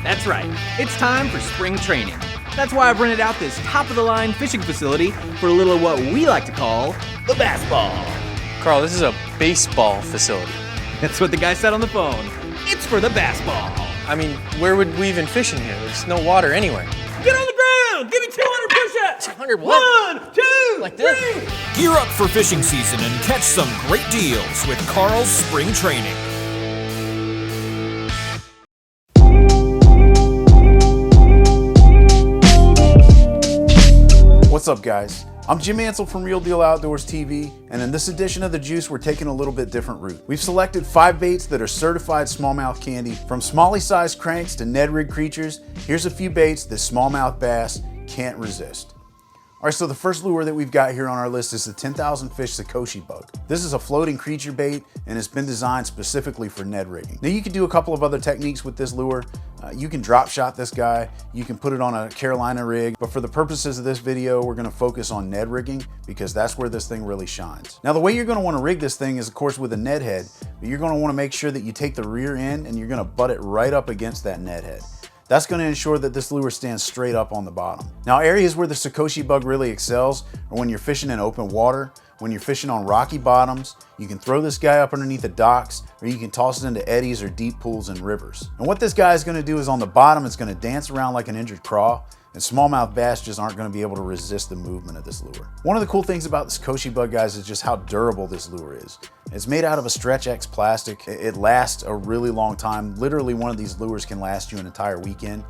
That's right, it's time for spring training. That's why I've rented out this top-of-the-line fishing facility for a little of what we like to call the bass ball. Carl, this is a baseball facility. That's what the guy said on the phone. It's for the bass ball. I mean, where would we even fish in here? There's no water anywhere. Get on the ground! Give me 200 push-ups! 200 what? 1, 2, Like this? 3! Gear up for fishing season and catch some great deals with Carl's Spring Training. What's up, guys? I'm Jim Ansell from Real Deal Outdoors TV, and in this edition of The Juice, we're taking a little bit different route. We've selected 5 baits that are certified smallmouth candy. From smalley-sized cranks to Ned rig creatures, here's a few baits that smallmouth bass can't resist. All right, so the first lure that we've got here on our list is the 𝗙𝗹𝗋𝗶𝗹 Fish Sukoshi Bug. This is a floating creature bait, and it's been designed specifically for Ned rigging. Now, you can do a couple of other techniques with this lure. You can drop shot this guy, you can put it on a Carolina rig, but for the purposes of this video, we're gonna focus on Ned rigging because that's where this thing really shines. Now, the way you're gonna wanna rig this thing is, of course, with a Ned head, but you're gonna wanna make sure that you take the rear end and you're gonna butt it right up against that Ned head. That's going to ensure that this lure stands straight up on the bottom. Now, areas where the Sukoshi Bug really excels are when you're fishing in open water, when you're fishing on rocky bottoms. You can throw this guy up underneath the docks, or you can toss it into eddies or deep pools and rivers. And what this guy is going to do is on the bottom, it's going to dance around like an injured craw, and smallmouth bass just aren't going to be able to resist the movement of this lure. One of the cool things about the Sukoshi Bug, guys, is just how durable this lure is. It's made out of a Stretch X plastic. It lasts a really long time. Literally, one of these lures can last you an entire weekend.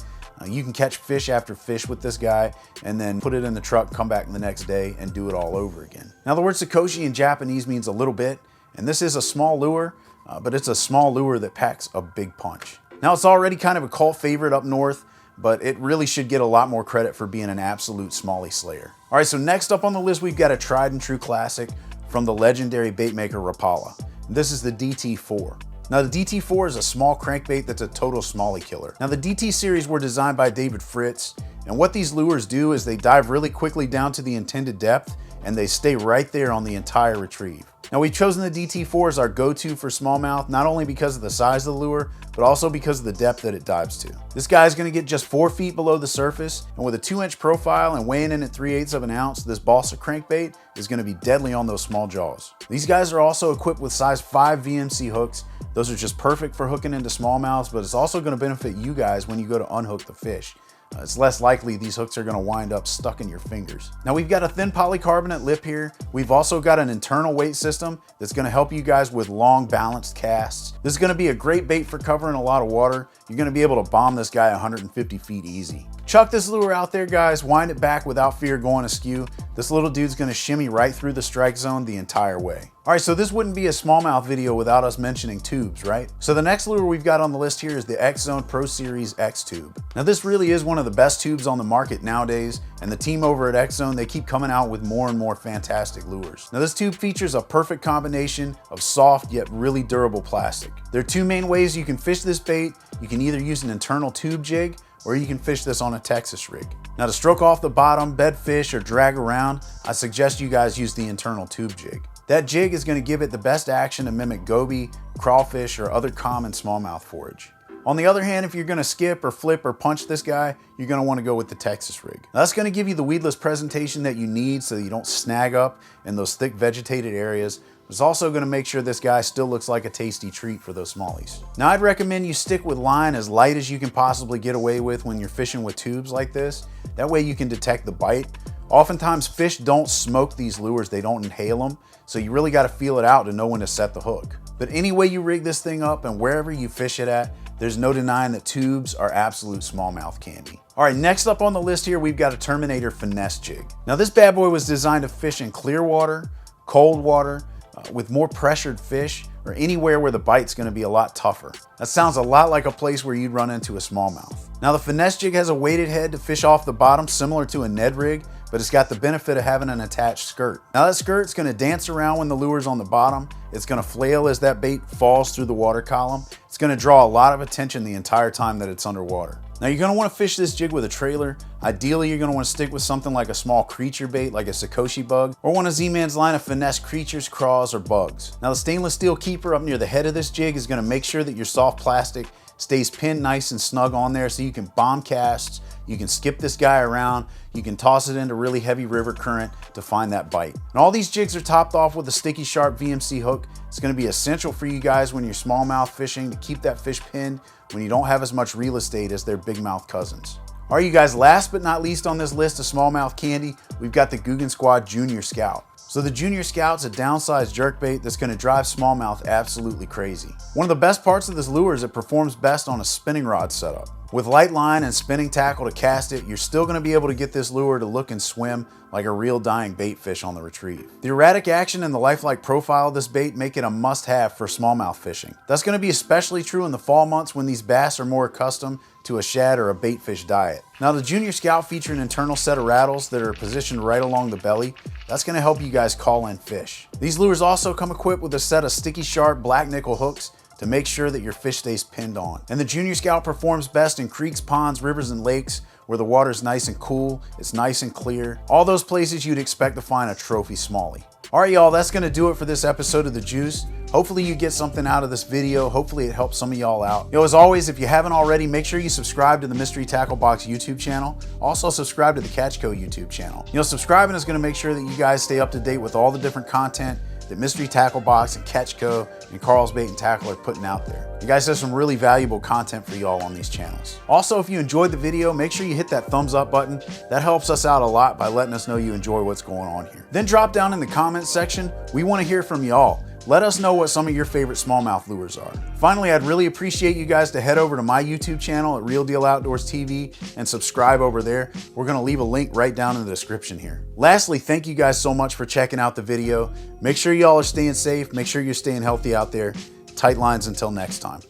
You can catch fish after fish with this guy and then put it in the truck, come back the next day and do it all over again. Now, the word Sukoshi in Japanese means a little bit, and this is a small lure, but it's a small lure that packs a big punch. Now, it's already kind of a cult favorite up north, but it really should get a lot more credit for being an absolute smallie slayer. All right, so next up on the list, we've got a tried and true classic from the legendary bait maker Rapala. This is the DT4. Now, the DT4 is a small crankbait that's a total smallie killer. Now, the DT series were designed by David Fritz, and what these lures do is they dive really quickly down to the intended depth, and they stay right there on the entire retrieve. Now, we've chosen the DT4 as our go-to for smallmouth, not only because of the size of the lure, but also because of the depth that it dives to. This guy is going to get just 4 feet below the surface, and with a 2-inch profile and weighing in at 3/8 of an ounce, this balsa crankbait is going to be deadly on those small jaws. These guys are also equipped with size 5 VMC hooks. Those are just perfect for hooking into smallmouths, but it's also going to benefit you guys when you go to unhook the fish. It's less likely these hooks are going to wind up stuck in your fingers. Now, we've got a thin polycarbonate lip here. We've also got an internal weight system that's going to help you guys with long balanced casts. This is going to be a great bait for covering a lot of water. You're going to be able to bomb this guy 150 feet easy. Chuck this lure out there, guys. Wind it back without fear going askew. This little dude's going to shimmy right through the strike zone the entire way. All right, so this wouldn't be a smallmouth video without us mentioning tubes, right? So the next lure we've got on the list here is the X-Zone Pro Series X tube. Now, this really is one of the best tubes on the market nowadays, and the team over at X-Zone, they keep coming out with more and more fantastic lures. Now, this tube features a perfect combination of soft yet really durable plastic. There are 2 main ways you can fish this bait. You can either use an internal tube jig, or you can fish this on a Texas rig. Now, to stroke off the bottom, bed fish, or drag around, I suggest you guys use the internal tube jig. That jig is going to give it the best action to mimic goby, crawfish, or other common smallmouth forage. On the other hand, if you're going to skip or flip or punch this guy, you're going to want to go with the Texas rig. Now, that's going to give you the weedless presentation that you need so that you don't snag up in those thick vegetated areas. It's also going to make sure this guy still looks like a tasty treat for those smallies. Now, I'd recommend you stick with line as light as you can possibly get away with when you're fishing with tubes like this. That way you can detect the bite. Oftentimes, fish don't smoke these lures, they don't inhale them, so you really got to feel it out to know when to set the hook. But any way you rig this thing up and wherever you fish it at, there's no denying that tubes are absolute smallmouth candy. All right, next up on the list here, we've got a Terminator Finesse Jig. Now, this bad boy was designed to fish in clear water, cold water, with more pressured fish, or anywhere where the bite's going to be a lot tougher. That sounds a lot like a place where you'd run into a smallmouth. Now, the Finesse Jig has a weighted head to fish off the bottom similar to a Ned rig, but it's got the benefit of having an attached skirt. Now, that skirt's going to dance around when the lure's on the bottom. It's going to flail as that bait falls through the water column. It's going to draw a lot of attention the entire time that it's underwater. Now, you're going to want to fish this jig with a trailer. Ideally, you're going to want to stick with something like a small creature bait like a Sukoshi Bug, or one of Z-Man's line of finesse creatures, craws, or bugs. Now, the stainless steel keeper up near the head of this jig is going to make sure that your soft plastic stays pinned nice and snug on there, so you can bomb casts, you can skip this guy around, you can toss it into really heavy river current to find that bite. And all these jigs are topped off with a 𝗙𝗍𝗹𝗶𝗹 hook. It's gonna be essential for you guys when you're smallmouth fishing to keep that fish pinned when you don't have as much real estate as their big mouth cousins. All right, you guys, last but not least on this list of smallmouth candy, we've got the Googan Squad Junior Scout. So the Junior Scout's a downsized jerkbait that's gonna drive smallmouth absolutely crazy. One of the best parts of this lure is it performs best on a spinning rod setup. With light line and spinning tackle to cast it, you're still gonna be able to get this lure to look and swim like a real dying bait fish on the retrieve. The erratic action and the lifelike profile of this bait make it a must-have for smallmouth fishing. That's gonna be especially true in the fall months when these bass are more accustomed to a shad or a bait fish diet. Now the Junior Scout features an internal set of rattles that are positioned right along the belly. That's gonna help you guys call in fish. These lures also come equipped with a set of sticky sharp black nickel hooks to make sure that your fish stays pinned on. And the Junior Scout performs best in creeks, ponds, rivers, and lakes where the water's nice and cool, it's nice and clear. All those places you'd expect to find a trophy smallie. All right, y'all, that's gonna do it for this episode of The Juice. Hopefully you get something out of this video. Hopefully it helps some of y'all out. As always, if you haven't already, make sure you subscribe to the Mystery Tackle Box YouTube channel. Also subscribe to the 𝗙𝗍𝗋𝗄 YouTube channel. Subscribing is gonna make sure that you guys stay up to date with all the different content that Mystery Tackle Box and 𝗙𝗍𝗋𝗄 and Carl's Bait and Tackle are putting out there. You guys have some really valuable content for y'all on these channels. Also, if you enjoyed the video, make sure you hit that thumbs up button. That helps us out a lot by letting us know you enjoy what's going on here. Then drop down in the comments section. We want to hear from y'all. Let us know what some of your favorite smallmouth lures are. Finally, I'd really appreciate you guys to head over to my YouTube channel at Real Deal Outdoors TV and subscribe over there. We're gonna leave a link right down in the description here. Lastly, thank you guys so much for checking out the video. Make sure y'all are staying safe. Make sure you're staying healthy out there. Tight lines until next time.